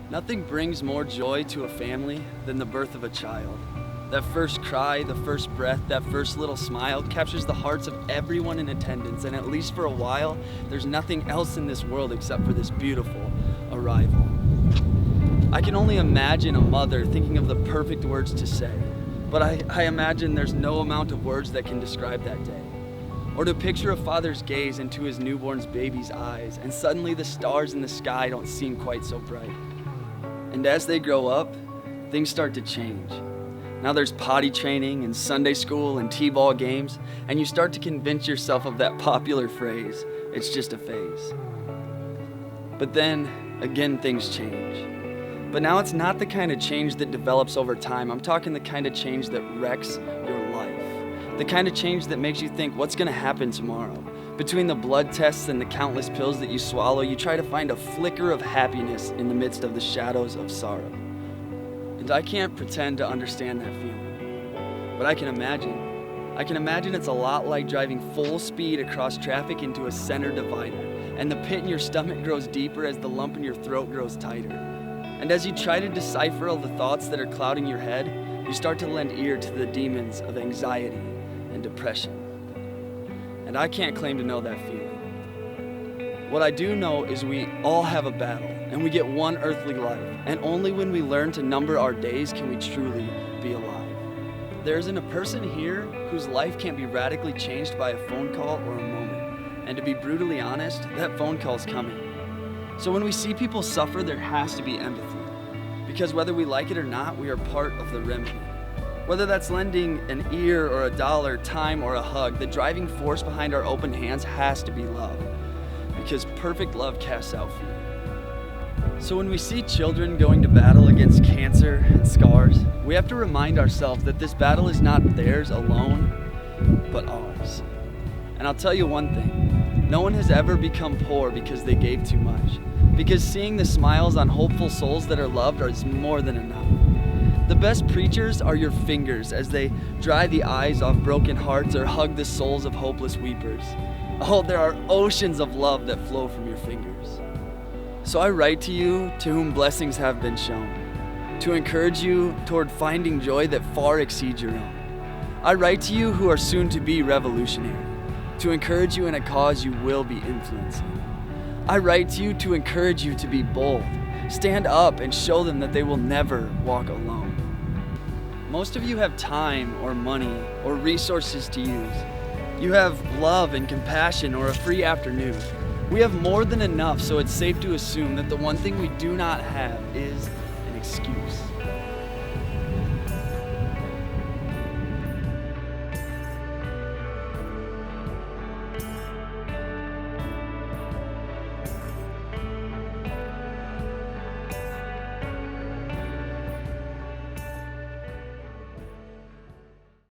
Nothing brings more joy to a family than the birth of a child. That first cry, the first breath, that first little smile captures the hearts of everyone in attendance, and at least for a while, there's nothing else in this world except for this beautiful arrival. I can only imagine a mother thinking of the perfect words to say, but I imagine there's no amount of words that can describe that day. Or to picture a father's gaze into his newborn's baby's eyes, and suddenly the stars in the sky don't seem quite so bright. And as they grow up, things start to change. Now there's potty training and Sunday school and t-ball games, and you start to convince yourself of that popular phrase, it's just a phase. But then, again, things change. But now it's not the kind of change that develops over time. I'm talking the kind of change that wrecks your life. The kind of change that makes you think, what's gonna happen tomorrow? Between the blood tests and the countless pills that you swallow, you try to find a flicker of happiness in the midst of the shadows of sorrow. And I can't pretend to understand that feeling, but I can imagine. I can imagine it's a lot like driving full speed across traffic into a center divider, and the pit in your stomach grows deeper as the lump in your throat grows tighter. And as you try to decipher all the thoughts that are clouding your head, you start to lend ear to the demons of anxiety and depression. And I can't claim to know that feeling. What I do know is we all have a battle, and we get one earthly life, and only when we learn to number our days can we truly be alive. There isn't a person here whose life can't be radically changed by a phone call or a moment. And to be brutally honest, that phone call's coming. So when we see people suffer, there has to be empathy. Because whether we like it or not, we are part of the remedy. Whether that's lending an ear or a dollar, time or a hug, the driving force behind our open hands has to be love. Because perfect love casts out fear. So when we see children going to battle against cancer and scars, we have to remind ourselves that this battle is not theirs alone, but ours. And I'll tell you one thing, no one has ever become poor because they gave too much. Because seeing the smiles on hopeful souls that are loved is more than enough. The best preachers are your fingers as they dry the eyes off broken hearts or hug the souls of hopeless weepers. Oh, there are oceans of love that flow from your fingers. So I write to you to whom blessings have been shown, to encourage you toward finding joy that far exceeds your own. I write to you who are soon to be revolutionary, to encourage you in a cause you will be influencing. I write to you to encourage you to be bold. Stand up and show them that they will never walk alone. Most of you have time or money or resources to use. You have love and compassion or a free afternoon. We have more than enough, so it's safe to assume that the one thing we do not have is an excuse.